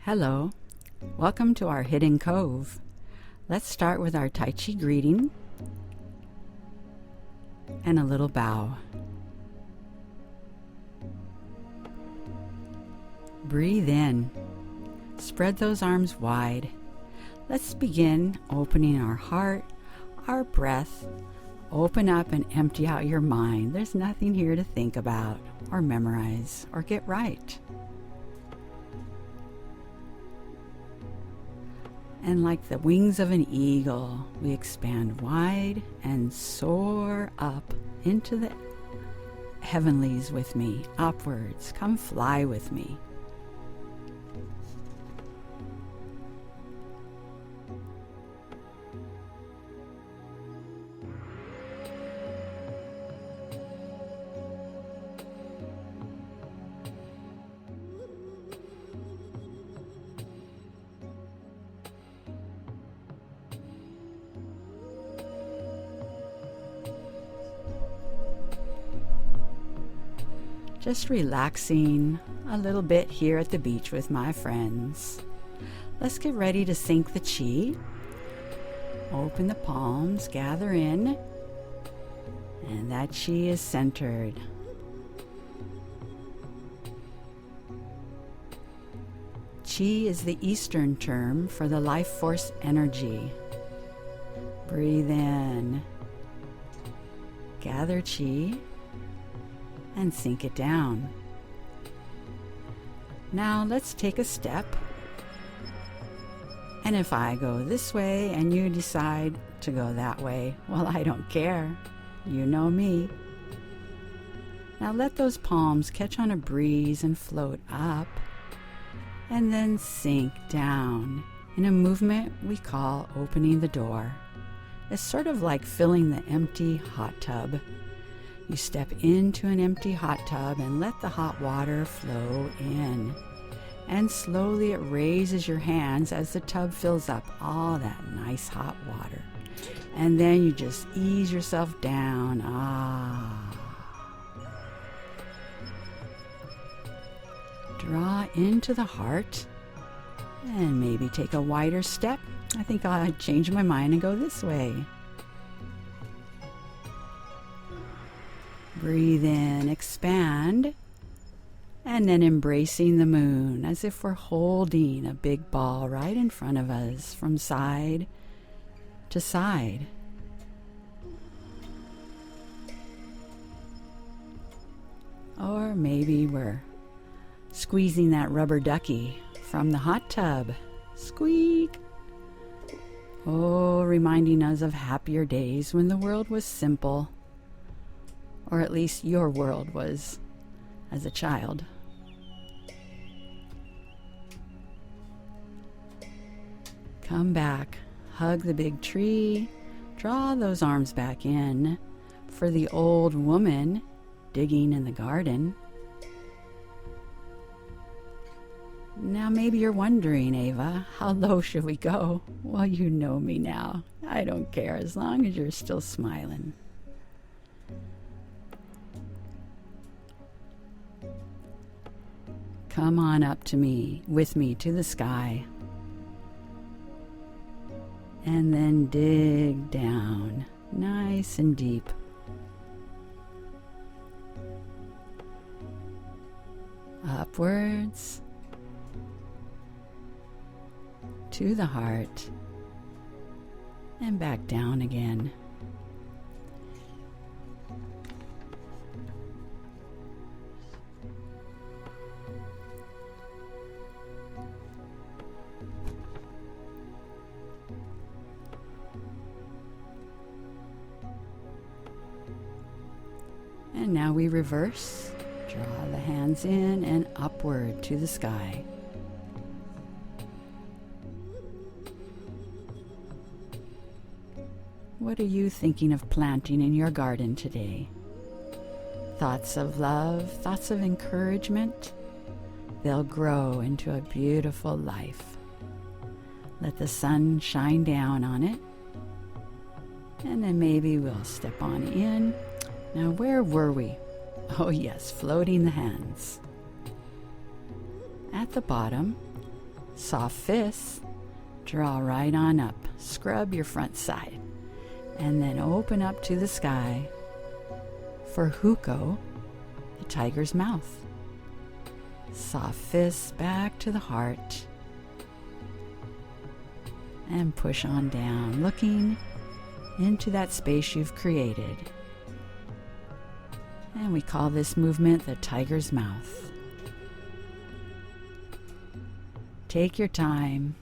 Hello, welcome to our hidden cove. Let's start with our Tai Chi greeting and a little bow. Breathe in, spread those arms wide. Let's begin opening our heart, our breath. Open up and empty out your mind. There's nothing here to think about or memorize or get right. And like the wings of an eagle, we expand wide and soar up into the heavenlies with me, upwards. Come fly with me. Just relaxing a little bit here at the beach with my friends. Let's get ready to sink the chi. Open the palms, gather in, and that chi is centered. Chi is the Eastern term for the life force energy. Breathe in, gather chi, and sink it down. Now let's take a step. And if I go this way and you decide to go that way, well, I don't care. You know me. Now let those palms catch on a breeze and float up, and then sink down in a movement we call opening the door. It's sort of like filling the empty hot tub. You step into an empty hot tub and let the hot water flow in. And slowly it raises your hands as the tub fills up all that nice hot water. And then you just ease yourself down. Draw into the heart and maybe take a wider step. I think I'll change my mind and go this way. Breathe in, expand, and then embracing the moon as if we're holding a big ball right in front of us from side to side. Or maybe we're squeezing that rubber ducky from the hot tub. Squeak! Oh, reminding us of happier days when the world was simple. Or at least your world was as a child. Come back, hug the big tree, draw those arms back in for the old woman digging in the garden. Now maybe you're wondering, Ava, how low should we go? Well, you know me now. I don't care as long as you're still smiling. Come on up to me, with me to the sky. And then dig down, nice and deep. Upwards to the heart and back down again. And now we reverse, draw the hands in and upward to the sky. What are you thinking of planting in your garden today? Thoughts of love, thoughts of encouragement? They'll grow into a beautiful life. Let the sun shine down on it. And then maybe we'll step on in. Now, where were we? Oh yes, floating the hands. At the bottom, Soft fists, draw right on up. Scrub your front side. And then open up to the sky for Huko, the tiger's mouth. Soft fists back to the heart. And push on down, looking into that space you've created. And we call this movement the tiger's mouth. Take your time.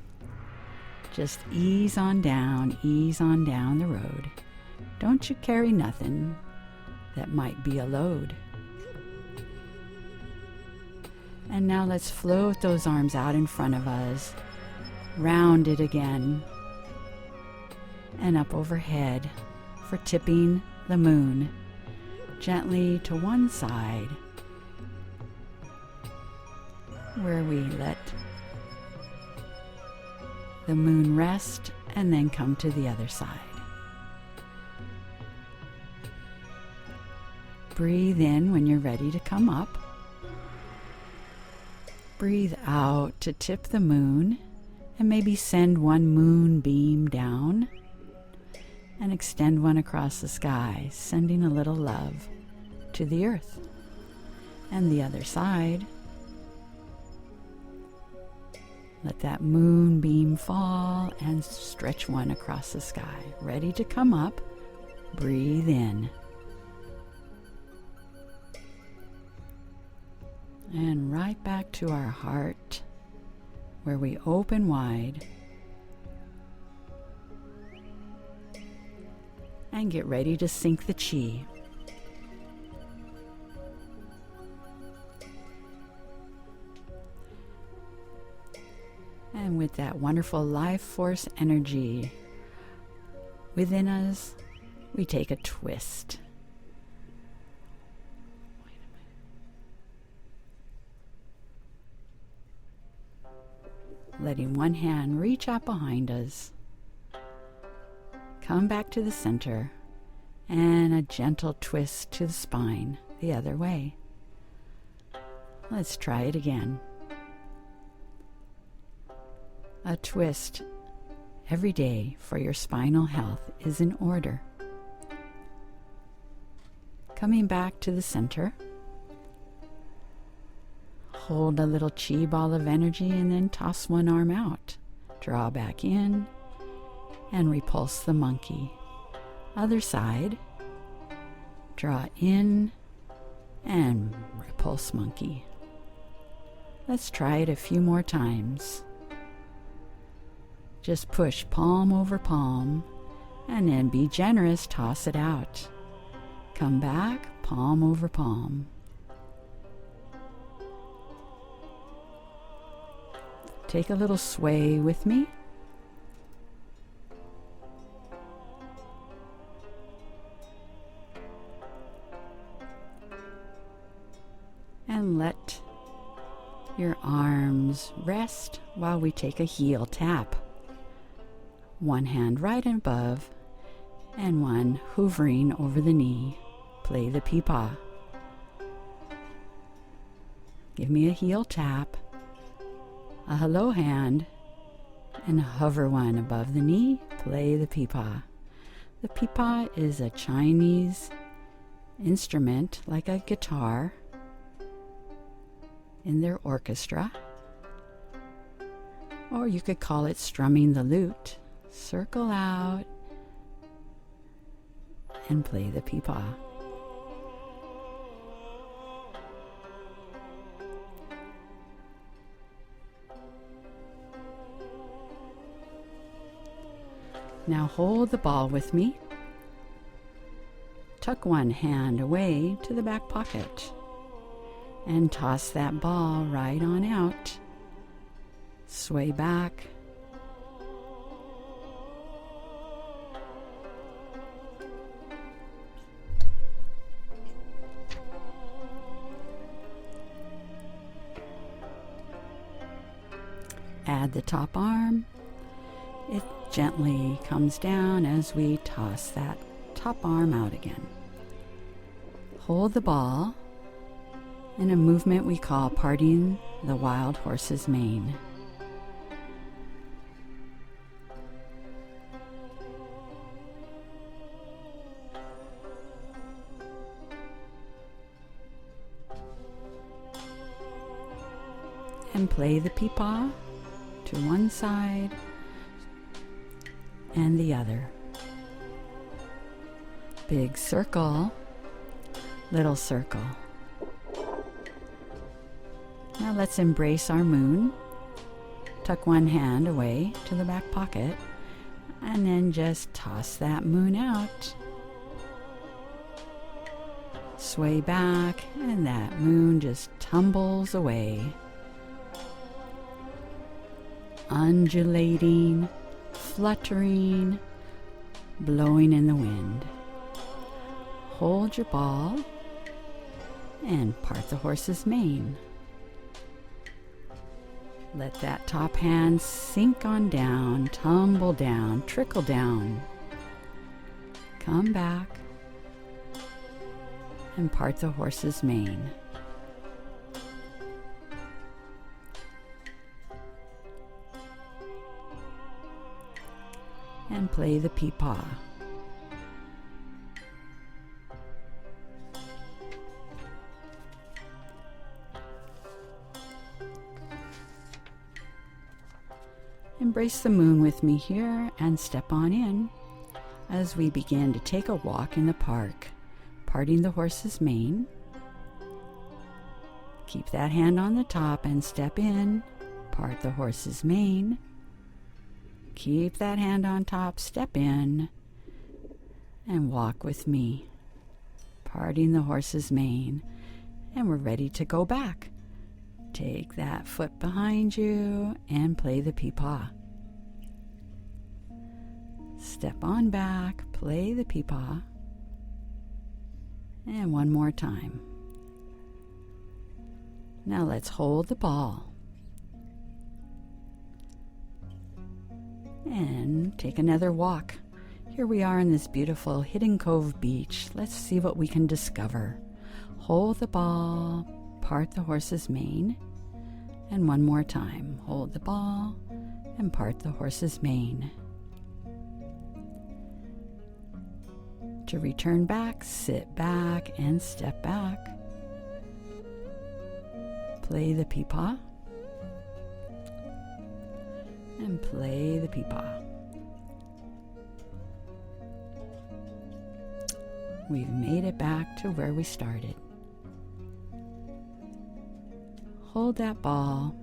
Just ease on down the road. Don't you carry nothing that might be a load. And now let's float those arms out in front of us. Round it again. And up overhead for tipping the moon. Gently to one side, where we let the moon rest and then come to the other side. Breathe in when you're ready to come up. Breathe out to tip the moon and maybe send one moonbeam down and extend one across the sky, sending a little love to the earth. And the other side, let that moonbeam fall and stretch one across the sky. Ready to come up, breathe in. And right back to our heart, where we open wide. And get ready to sink the chi. And with that wonderful life force energy within us, we take a twist. Letting one hand reach out behind us. Come back to the center and a gentle twist to the spine the other way. Let's try it again. A twist every day for your spinal health is in order. Coming back to the center. Hold a little chi ball of energy and then toss one arm out. Draw back in and repulse the monkey. Other side. Draw in and repulse monkey. Let's try it a few more times. Just push palm over palm and then be generous, toss it out. Come back, palm over palm. Take a little sway with me. And let your arms rest while we take a heel tap. One hand right above and one hovering over the knee. Play the Pipa. Give me a heel tap, a hello hand, and hover one above the knee. Play the Pipa. The Pipa is a Chinese instrument like a guitar in their orchestra, or you could call it strumming the lute. Circle out and play the Pipa. Now hold the ball with me. Tuck one hand away to the back pocket and toss that ball right on out. Sway back. Add the top arm. It gently comes down as we toss that top arm out again. Hold the ball in a movement we call parting the wild horse's mane. and play the Pipa to one side and the other. Big circle, little circle. Now let's embrace our moon. Tuck one hand away to the back pocket and then just toss that moon out. Sway back and that moon just tumbles away. Undulating, fluttering, blowing in the wind. Hold your ball and part the horse's mane. Let that top hand sink on down, tumble down, trickle down. Come back and part the horse's mane. And play the Pipa. Embrace the moon with me here and step on in as we begin to take a walk in the park, parting the horse's mane. Keep that hand on the top and step in, part the horse's mane. Keep that hand on top, step in, and walk with me, parting the horse's mane. And we're ready to go back. Take that foot behind you and play the Pipa. Step on back, play the Pipa. And one more time. Now let's hold the ball. And take another walk. Here we are in this beautiful Hidden Cove beach. Let's see what we can discover. Hold the ball, part the horse's mane, and one more time. Hold the ball and part the horse's mane. To return back, sit back and step back. Play the Pipa. And play the Pipa. We've made it back to where we started. Hold that ball.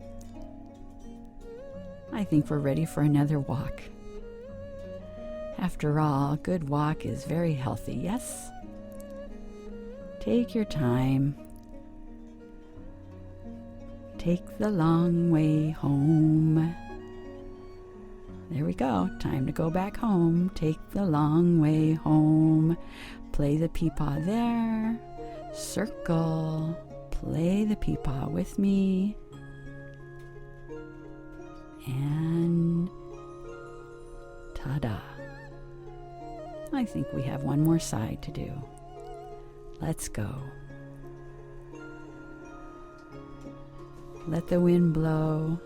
I think we're ready for another walk. After all, a good walk is very healthy, yes? Take your time. Take the long way home. There we go. Time to go back home. Take the long way home. Play the Pipa there. Circle. Play the Pipa with me. And ta-da. I think we have one more side to do. Let's go. Let the wind blow.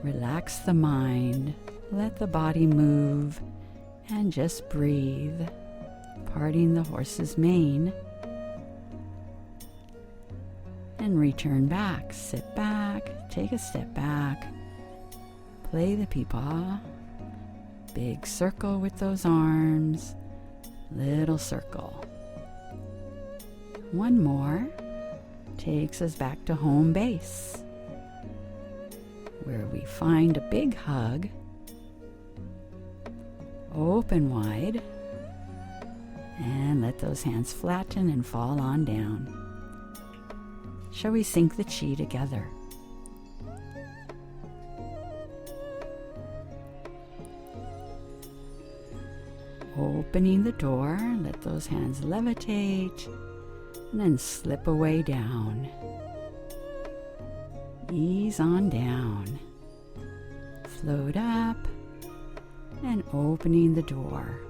Relax the mind. Let the body move and just breathe, parting the horse's mane. And return back. Sit back, take a step back, play the Pipa. Big circle with those arms, little circle. One more takes us back to home base, where we find a big hug. Open wide and let those hands flatten and fall on down. Shall we sync the chi together? Opening the door, let those hands levitate and then slip away down. Ease on down. Float up and opening the door.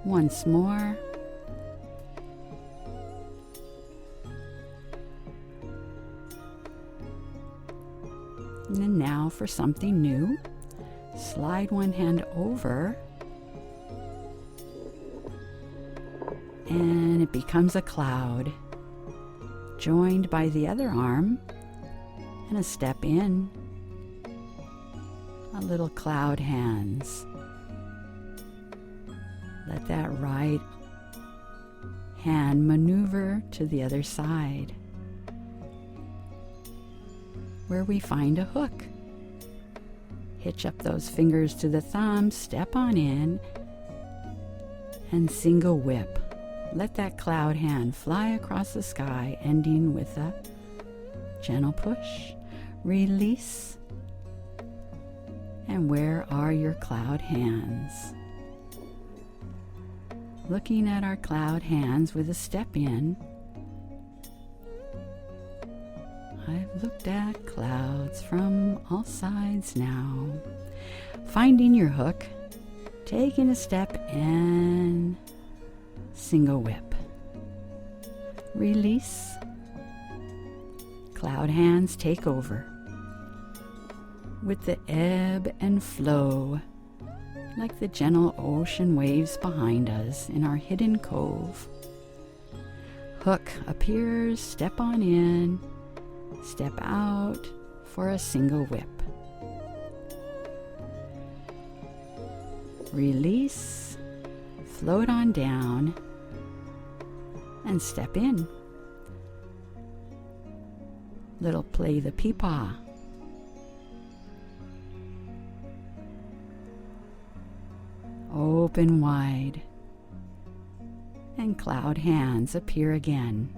Once more. And now for something new. Slide one hand over and it becomes a cloud, joined by the other arm and a step in. A little cloud hands. Let that right hand maneuver to the other side, where we find a hook. Hitch up those fingers to the thumb, step on in, and single whip. Let that cloud hand fly across the sky, ending with a gentle push. Release. And where are your cloud hands? Looking at our cloud hands with a step in, I've looked at clouds from all sides now. Finding your hook, taking a step and single whip. Release. Cloud hands take over. With the ebb and flow, like the gentle ocean waves behind us in our hidden cove. Hook appears, step on in, step out for a single whip. Release, float on down, and step in. Little play the Pipa. Open wide, and cloud hands appear again.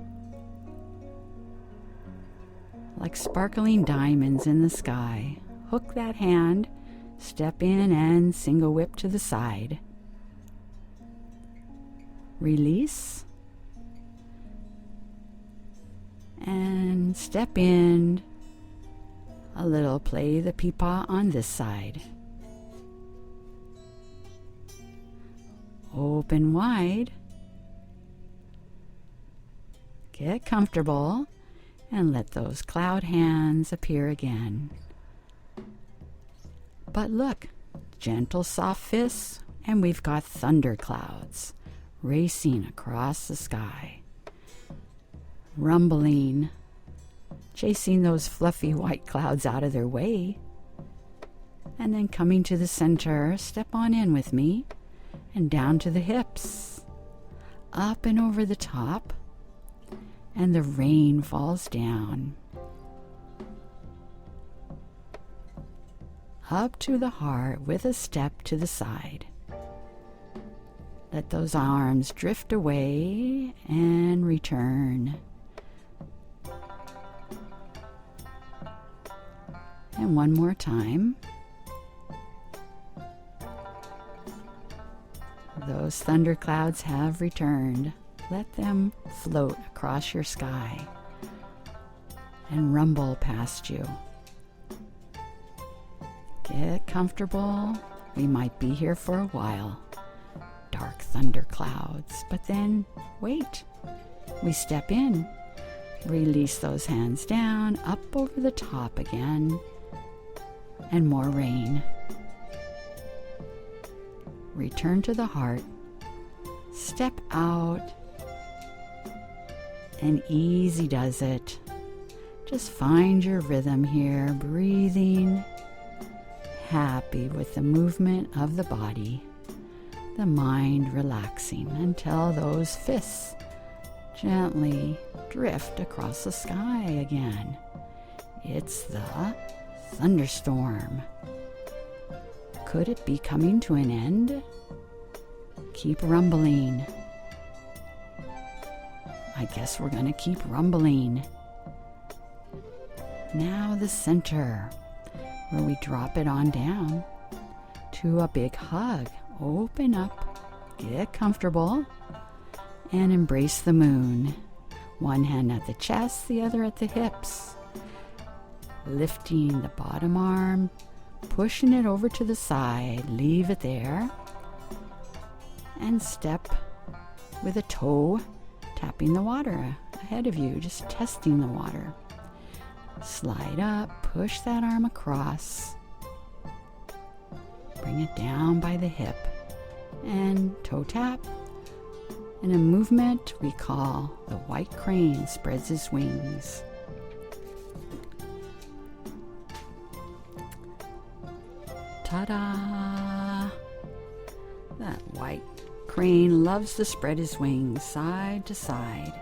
Like sparkling diamonds in the sky, hook that hand, step in and single whip to the side. Release, and step in. A little play the Pipa on this side. Open wide. Get comfortable and let those cloud hands appear again. But look, gentle soft fists, and we've got thunder clouds racing across the sky. Rumbling, chasing those fluffy white clouds out of their way. And then coming to the center, step on in with me. And down to the hips, up and over the top, and the rain falls down. Up to the heart with a step to the side. Let those arms drift away and return. And one more time. Those thunderclouds have returned. Let them float across your sky and rumble past you. Get comfortable. We might be here for a while. Dark thunderclouds, but then wait. We step in. Release those hands down, up over the top again, and more rain. Return to the heart, step out, and easy does it. Just find your rhythm here, breathing, happy with the movement of the body, the mind relaxing until those fists gently drift across the sky again. It's the thunderstorm. Could it be coming to an end? Keep rumbling. I guess we're going to keep rumbling. Now the center, where we drop it on down to a big hug. Open up, get comfortable, and embrace the moon. One hand at the chest, the other at the hips. Lifting the bottom arm, pushing it over to the side, leave it there, and step with a toe tapping the water ahead of you, just testing the water. Slide up, push that arm across, bring it down by the hip, and toe tap. In a movement we call the white crane spreads his wings. Ta-da! That white crane loves to spread his wings side to side.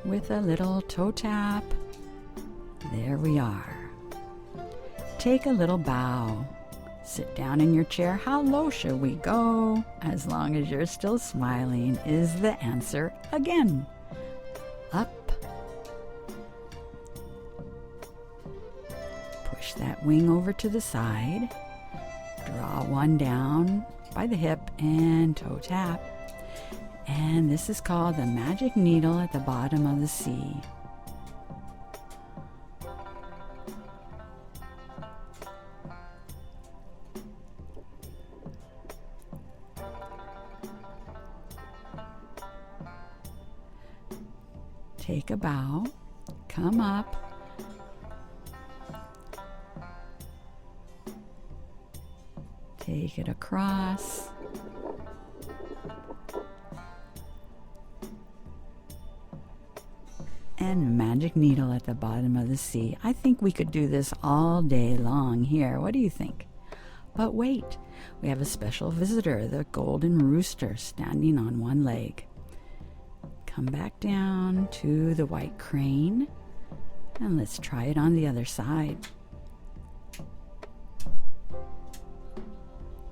With a little toe tap, there we are. Take a little bow. Sit down in your chair. How low shall we go? As long as you're still smiling is the answer again. Up. Push that wing over to the side. Draw one down by the hip and toe tap. And this is called the magic needle at the bottom of the sea. Take a bow, come up, take it across, and magic needle at the bottom of the sea. I think we could do this all day long here. What do you think? But wait, we have a special visitor, the golden rooster, standing on one leg. Come back down to the white crane, and let's try it on the other side.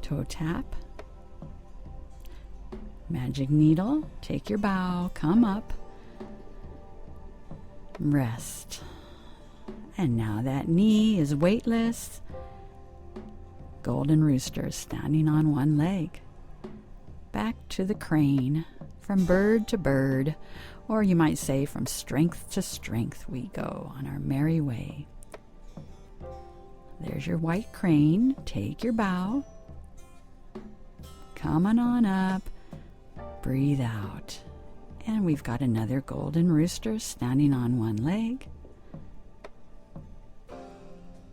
Toe tap, magic needle, take your bow, come up, rest. And now that knee is weightless. Golden rooster standing on one leg. Back to the crane. From bird to bird, or you might say from strength to strength we go on our merry way. There's your white crane. Take your bow. Come on up. Breathe out. And we've got another golden rooster standing on one leg.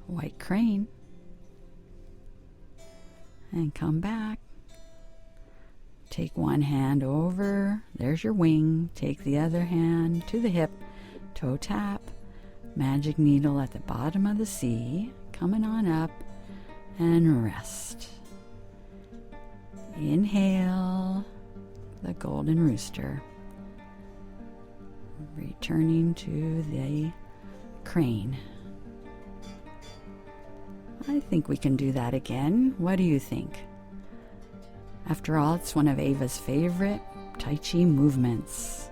White crane. And come back. Take one hand over, there's your wing. Take the other hand to the hip, toe tap, magic needle at the bottom of the sea, coming on up, and rest. Inhale, the golden rooster. Returning to the crane. I think we can do that again. What do you think? After all, it's one of Ava's favorite Tai Chi movements.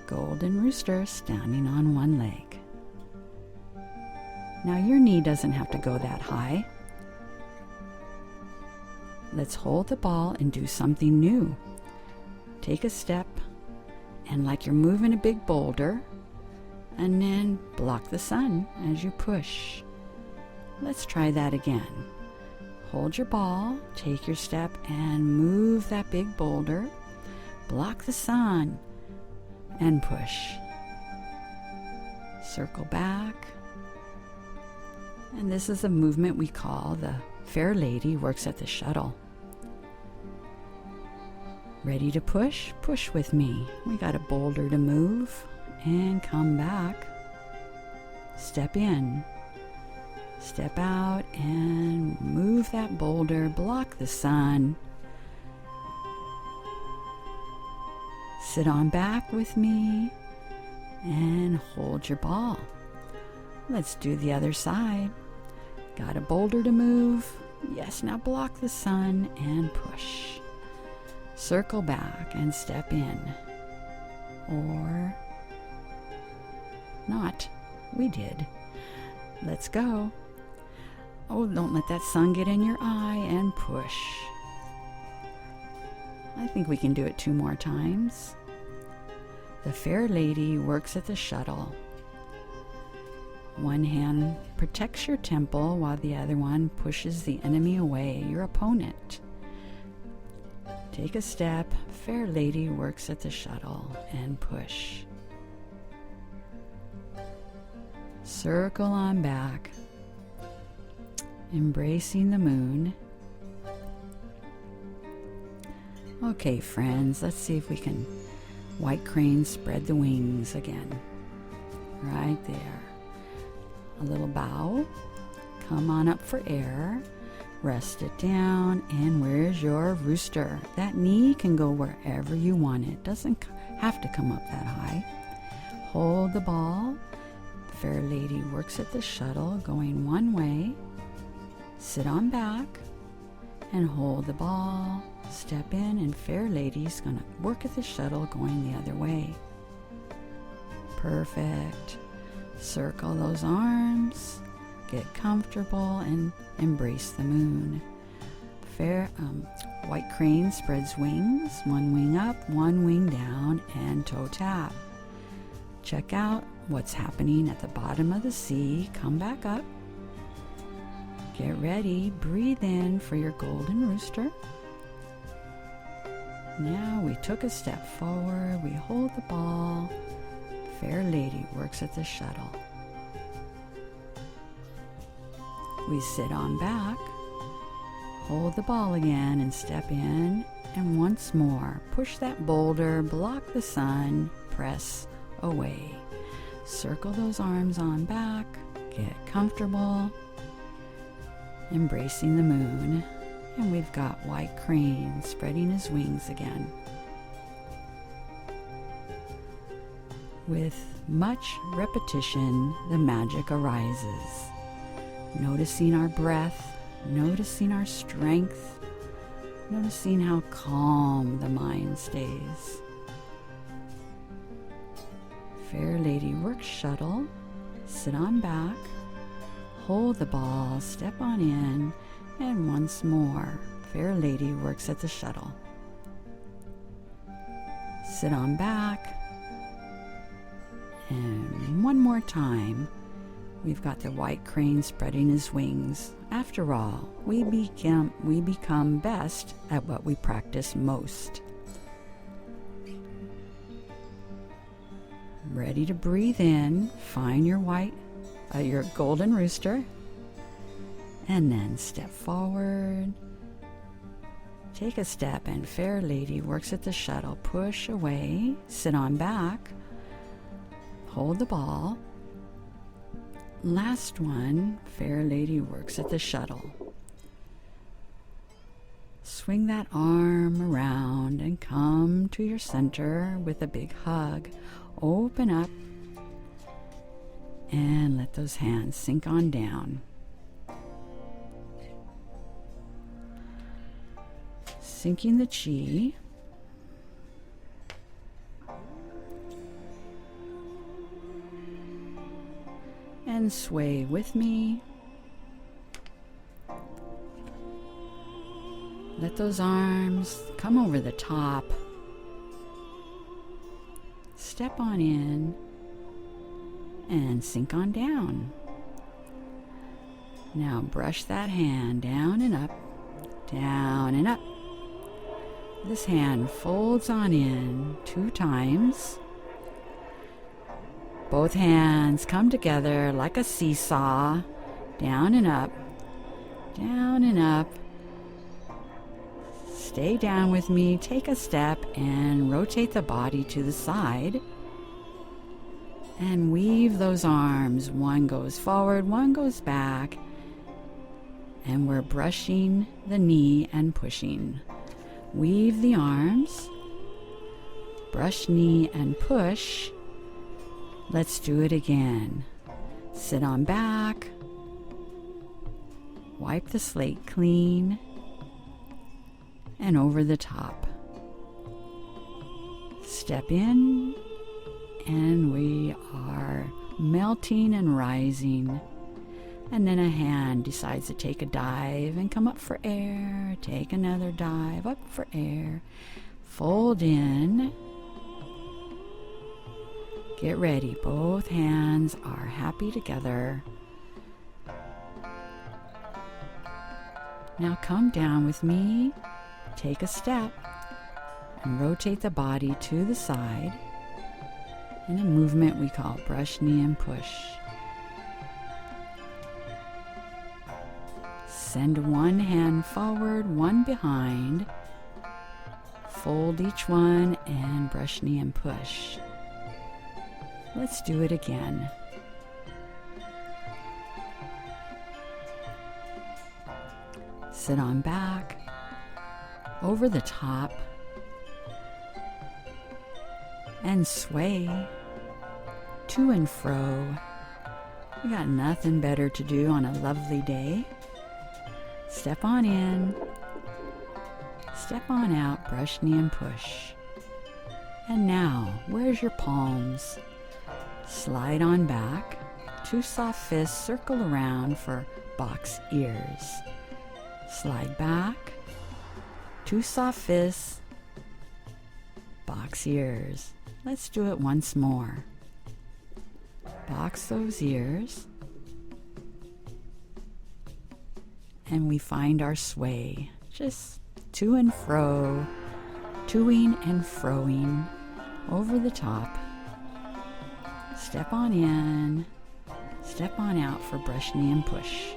Golden rooster standing on one leg. Now your knee doesn't have to go that high. Let's hold the ball and do something new. Take a step, and like you're moving a big boulder, and then block the sun as you push. Let's try that again. Hold your ball, take your step, and move that big boulder. Block the sun and push. Circle back. And this is a movement we call the Fair Lady Works at the Shuttle. Ready to push? Push with me. We got a boulder to move and come back. Step in. Step out and move that boulder, block the sun. Sit on back with me and hold your ball. Let's do the other side. Got a boulder to move. Yes, now block the sun and push. Circle back and step in. Or not. We did. Let's go. Oh, don't let that sun get in your eye and push. I think we can do it 2 more times. The Fair Lady Works at the Shuttle. One hand protects your temple while the other one pushes the enemy away, your opponent. Take a step. Fair Lady Works at the Shuttle and push. Circle on back. Embracing the moon. Okay, friends, let's see if we can white crane spread the wings again. right there. A little bow. Come on up for air. Rest it down, and where's your rooster? That knee can go wherever you want it. Doesn't have to come up that high. Hold the ball. Fair lady works at the shuttle going one way. Sit on back and hold the ball. Step in, and fair lady's gonna work at the shuttle going the other way. Perfect. Circle those arms. Get comfortable and embrace the moon. White crane spreads wings, one wing up, one wing down, and toe tap. Check out what's happening at the bottom of the sea. Come back up. Get ready. Breathe in for your golden rooster. Now we took a step forward. We hold the ball. Fair lady works at the shuttle. We sit on back, hold the ball again and step in, and once more, push that boulder, block the sun, press away. Circle those arms on back, get comfortable, embracing the moon, and we've got white crane spreading his wings again. With much repetition, the magic arises. Noticing our breath, noticing our strength, noticing how calm the mind stays. Fair lady works shuttle, sit on back, hold the ball, step on in, and once more, fair lady works at the shuttle. Sit on back, and one more time. We've got the white crane spreading his wings. After all, we become best at what we practice most. Ready to breathe in, find your your golden rooster, and then step forward. Take a step, and fair lady works at the shuttle. Push away, sit on back, hold the ball. Last one, fair lady works at the shuttle. Swing that arm around and come to your center with a big hug. Open up and let those hands sink on down. Sinking the chi. And sway with me. Let those arms come over the top. Step on in and sink on down. Now brush that hand down and up, down and up. This hand folds on in 2 times. Both hands come together like a seesaw, down and up, down and up. Stay down with me, take a step and rotate the body to the side. And weave those arms. One goes forward, one goes back. And we're brushing the knee and pushing. Weave the arms, brush knee and push. Let's do it again. Sit on back. Wipe the slate clean. And over the top. Step in. And we are melting and rising. And then a hand decides to take a dive and come up for air. Take another dive, up for air. Fold in. Get ready. Both hands are happy together. Now come down with me. Take a step and rotate the body to the side in a movement we call brush knee and push. Send one hand forward, one behind. Fold each one and brush knee and push. Let's do it again. Sit on back, over the top, and sway to and fro. You got nothing better to do on a lovely day. Step on in, step on out, brush, knee, and push. And now, where's your palms? Slide on back, 2 soft fists circle around for box ears. Slide back, 2 soft fists, box ears. Let's do it once more. Box those ears, and we find our sway, just to and fro, toing and froing over the top. Step on in, step on out for brush, knee, and push.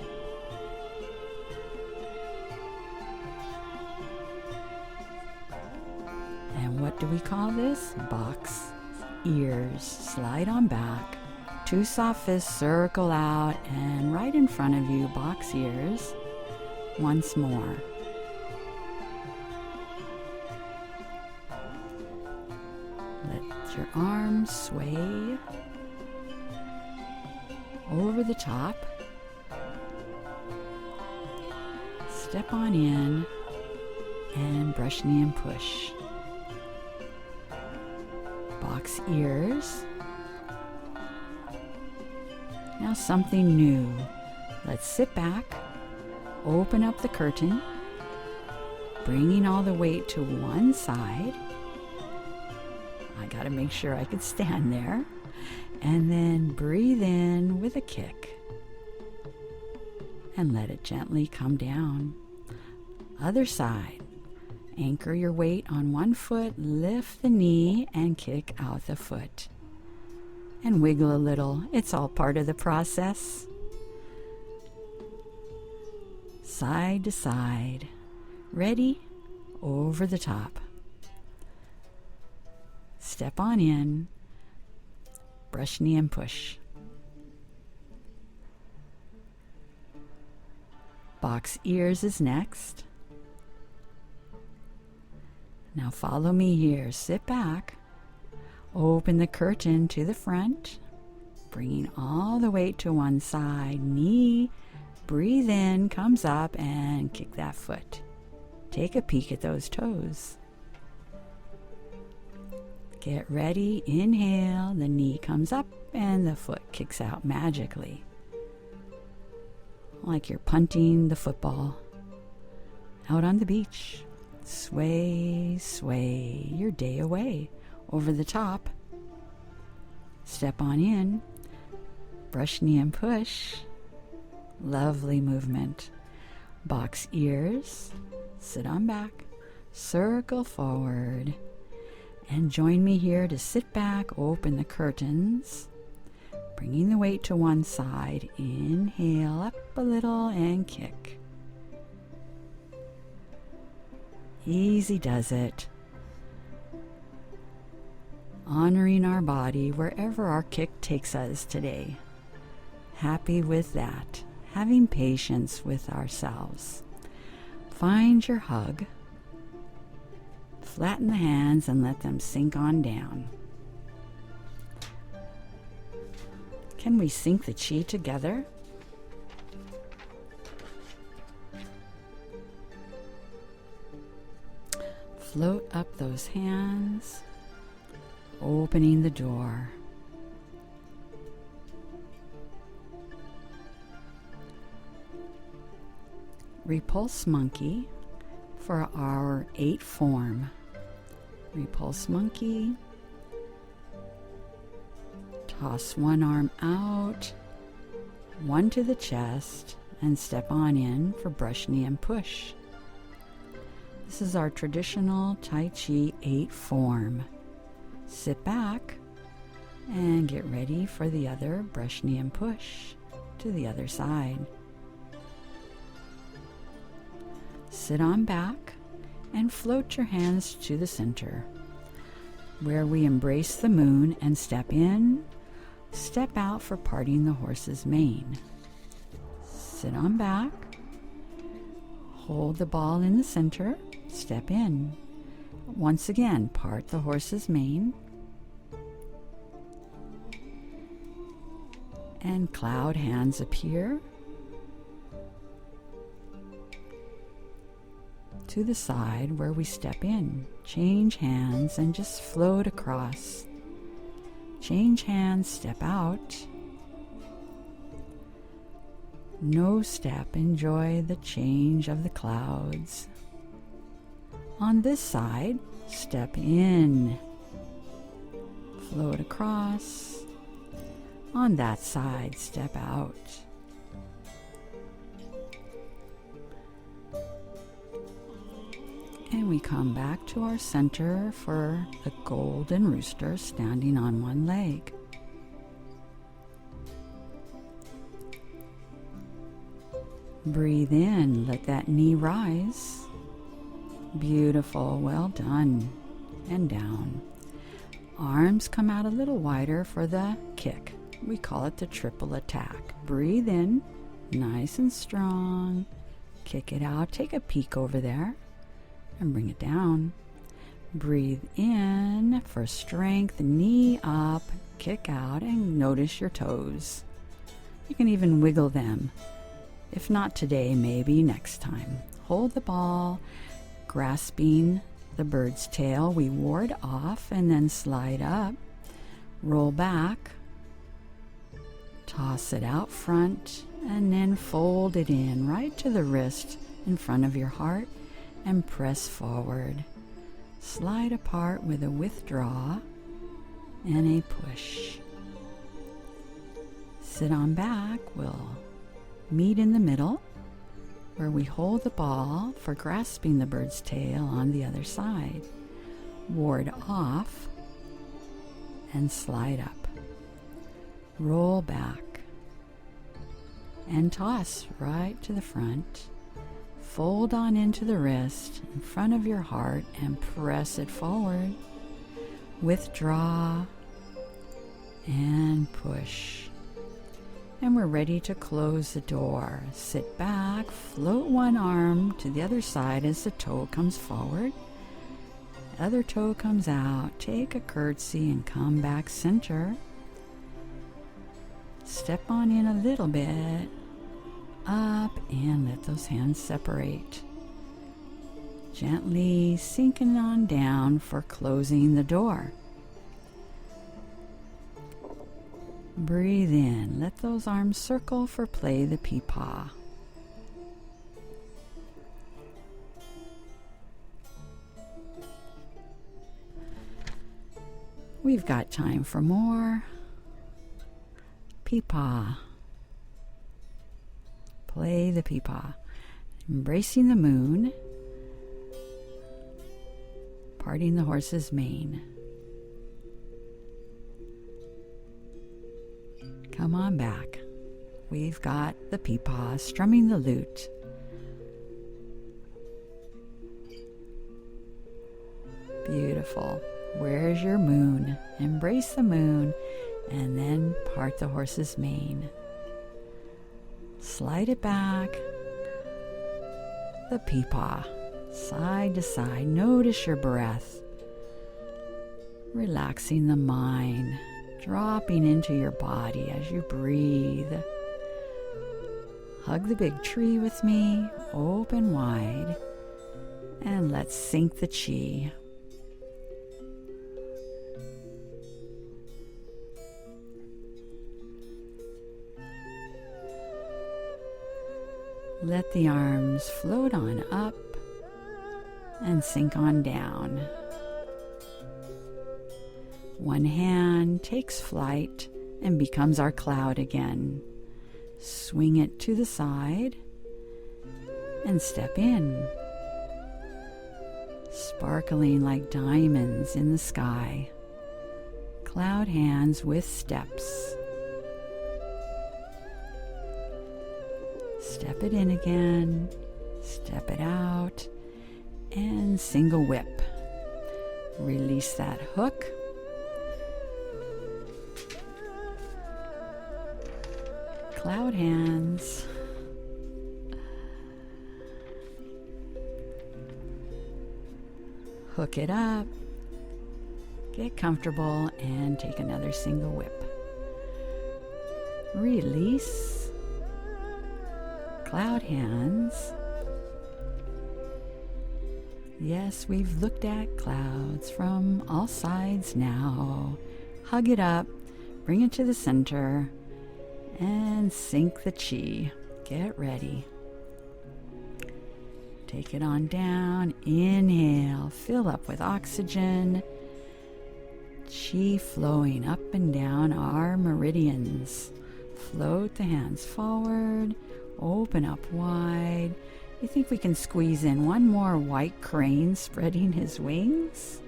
And what do we call this? Box ears. Slide on back, 2 soft fists circle out, and right in front of you, box ears. Once more. Let your arms sway over the top. Step on in and brush, knee, and push. Box ears. Now something new. Let's sit back, open up the curtain, bringing all the weight to one side. I gotta make sure I can stand there. And then breathe in with a kick. And let it gently come down. Other side. Anchor your weight on one foot, lift the knee, and kick out the foot. And wiggle a little. It's all part of the process. Side to side. Ready? Over the top. Step on in. Brush, knee, and push. Box ears is next. Now follow me here. Sit back. Open the curtain to the front, bringing all the weight to one side. Knee, breathe in, comes up, and kick that foot. Take a peek at those toes. Get ready. Inhale. The knee comes up, and the foot kicks out magically. Like you're punting the football out on the beach. Sway, sway your day away. Over the top. Step on in. Brush, knee, and push. Lovely movement. Box ears. Sit on back. Circle forward. And join me here to sit back, open the curtains. Bringing the weight to one side. Inhale up a little and kick. Easy does it. Honoring our body wherever our kick takes us today. Happy with that. Having patience with ourselves. Find your hug. Flatten the hands and let them sink on down. Can we sync the chi together? Float up those hands, opening the door. Repulse monkey for our 8 form. Repulse monkey. Toss one arm out, one to the chest, and step on in for brush, knee, and push. This is our traditional Tai Chi 8 form. Sit back and get ready for the other brush, knee, and push to the other side. Sit on back and float your hands to the center, where we embrace the moon and step in step out for parting the horse's mane. Sit on back, hold the ball in the center, step in. Once again, part the horse's mane, and cloud hands appear to the side where we step in. Change hands and just float across. Change hands, step out. No step, enjoy the change of the clouds. On this side, step in. Float across. On that side, step out. And we come back to our center for the golden rooster standing on one leg. Breathe in, let that knee rise. Beautiful, well done. And down. Arms come out a little wider for the kick. We call it the triple attack. Breathe in, nice and strong. Kick it out, take a peek over there. And bring it down. Breathe in for strength, knee up, kick out, and notice your toes. You can even wiggle them. If not today, maybe next time. Hold the ball, grasping the bird's tail. We ward off and then slide up. Roll back. Toss it out front and then fold it in right to the wrist in front of your heart. And press forward. Slide apart with a withdraw and a push. Sit on back. We'll meet in the middle where we hold the ball for grasping the bird's tail on the other side. Ward off and slide up. Roll back and toss right to the front. Fold on into the wrist in front of your heart and press it forward. Withdraw and push. And we're ready to close the door. Sit back, float one arm to the other side as the toe comes forward. Other toe comes out. Take a curtsy and come back center. Step on in a little bit. Up and let those hands separate. Gently sinking on down for closing the door. Breathe in. Let those arms circle for play the Pipa. We've got time for more. Pipa. Play the Pipa. Embracing the moon. Parting the horse's mane. Come on back. We've got the Pipa strumming the lute. Beautiful. Where's your moon? Embrace the moon and then part the horse's mane. Slide it back. The Pipa. Side to side. Notice your breath. Relaxing the mind. Dropping into your body as you breathe. Hug the big tree with me. Open wide. And let's sink the chi. Let the arms float on up and sink on down. One hand takes flight and becomes our cloud again. Swing it to the side and step in. Sparkling like diamonds in the sky. Cloud hands with steps. Step it in again, step it out, and single whip. Release that hook. cloud hands. Hook it up. Get comfortable and take another single whip. Release. Cloud hands. Yes, we've looked at clouds from all sides now. Hug it up, bring it to the center, and sink the chi. Get ready. Take it on down. Inhale, fill up with oxygen. Chi flowing up and down our meridians. Float the hands forward, open up wide. You think we can squeeze in one more white crane spreading his wings?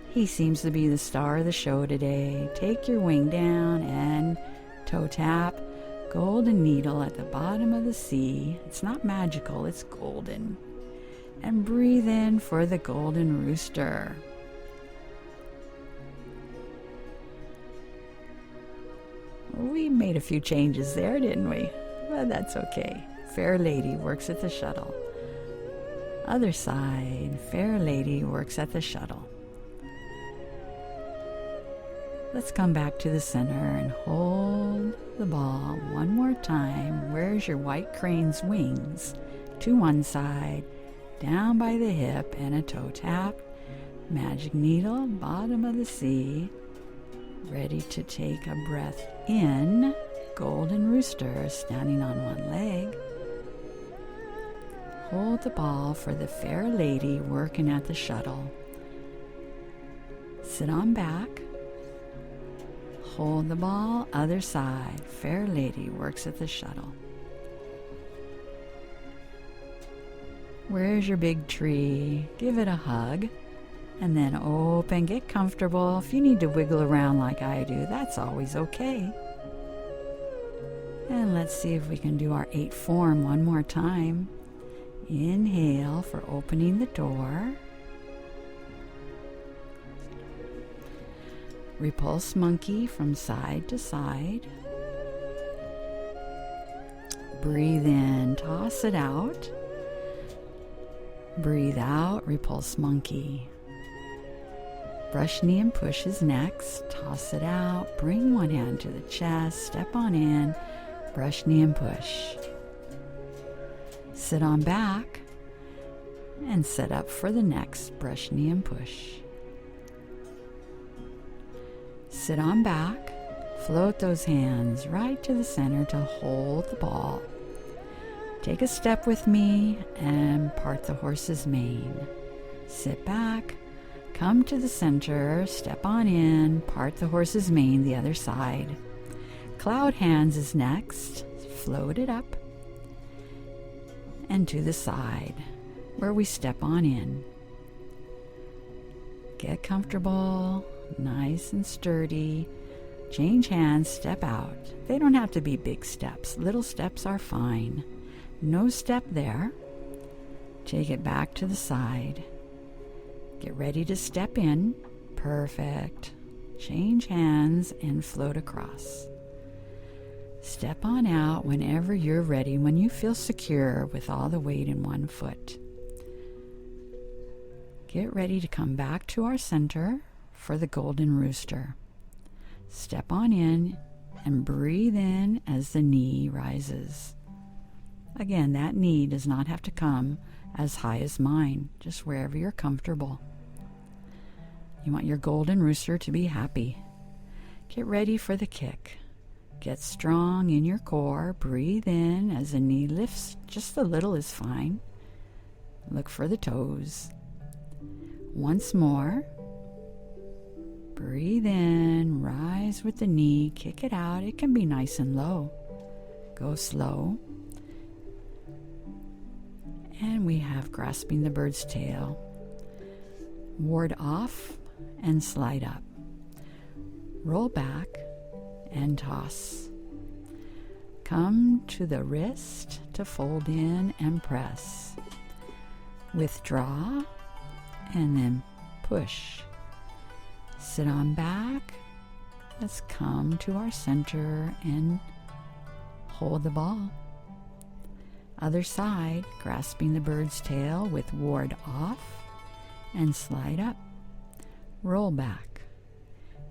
He seems to be the star of the show today. Take your wing down and toe tap. Golden needle at the bottom of the sea. It's not magical, it's golden. And breathe in for the golden rooster. We made a few changes there, didn't we? Well, that's okay. Fair lady works at the shuttle. Other side, fair lady works at the shuttle. Let's come back to the center and hold the ball one more time. Where's your white crane's wings? To one side, down by the hip, and a toe tap. Magic needle, bottom of the sea. Ready to take a breath in. Golden rooster standing on one leg. Hold the ball for the fair lady working at the shuttle. Sit on back. Hold the ball, other side. Fair lady works at the shuttle. Where's your big tree? Give it a hug. And then open, get comfortable. If you need to wiggle around like I do, that's always okay. And let's see if we can do our 8 form one more time. Inhale for opening the door. Repulse monkey from side to side. Breathe in, toss it out. Breathe out, repulse monkey. Brush knee and push is next. Toss it out. Bring one hand to the chest. Step on in. Brush knee and push. Sit on back and set up for the next brush knee and push. Sit on back. Float those hands right to the center to hold the ball. Take a step with me and part the horse's mane. Sit back. Come to the center, step on in, part the horse's mane the other side. Cloud hands is next. Float it up and to the side where we step on in. Get comfortable, nice and sturdy. Change hands, step out. They don't have to be big steps. Little steps are fine. No step there. Take it back to the side. Get ready to step in. Perfect. Change hands and float across. Step on out whenever you're ready, when you feel secure with all the weight in one foot. Get ready to come back to our center for the golden rooster. Step on in and breathe in as the knee rises. Again, that knee does not have to come as high as mine, just wherever you're comfortable. You want your golden rooster to be happy. Get ready for the kick. Get strong in your core. Breathe in as the knee lifts. Just a little is fine. Look for the toes. Once more. Breathe in, rise with the knee, kick it out. It can be nice and low. Go slow. And we have grasping the bird's tail. Ward off and slide up. Roll back and toss. Come to the wrist to fold in and press. Withdraw and then push. Sit on back. Let's come to our center and hold the ball. Other side, grasping the bird's tail with ward off, and slide up. Roll back,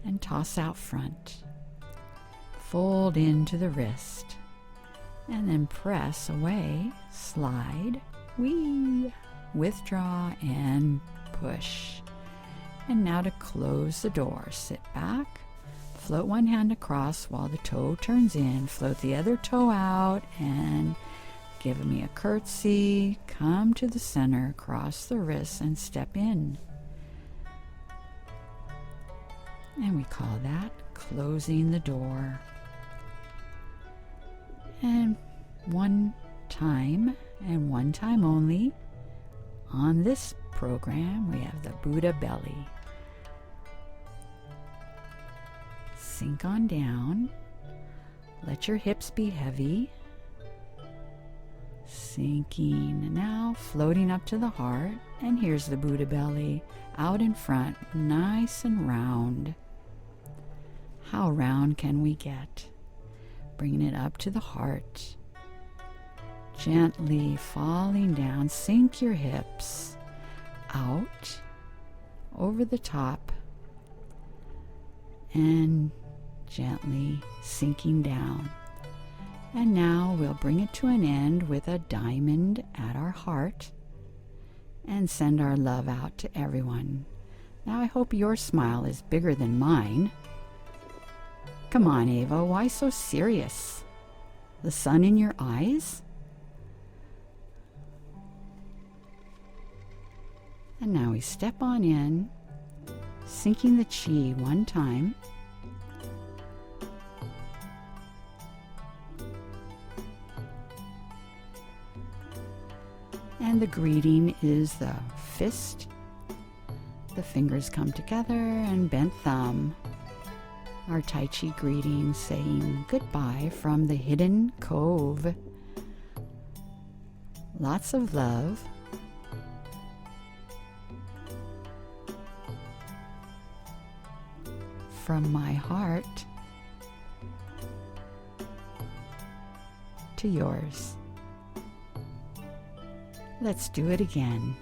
and toss out front. Fold into the wrist, and then press away, slide, whee, withdraw, and push. And now to close the door, sit back, float one hand across while the toe turns in, float the other toe out, and give me a curtsy, come to the center, cross the wrists, and step in. And we call that closing the door. And one time, and one time only, on this program, we have the Buddha belly. Sink on down. Let your hips be heavy. Sinking, now floating up to the heart. And here's the Buddha belly, out in front, nice and round. How round can we get? Bringing it up to the heart. Gently falling down, sink your hips out, over the top, and gently sinking down. And now we'll bring it to an end with a diamond at our heart and send our love out to everyone. Now I hope your smile is bigger than mine. Come on, Ava, why so serious? The sun in your eyes? And now we step on in, sinking the chi one time. And the greeting is the fist. The fingers come together and bent thumb. Our Tai Chi greeting saying goodbye from the hidden cove. Lots of love. From my heart to yours. Let's do it again.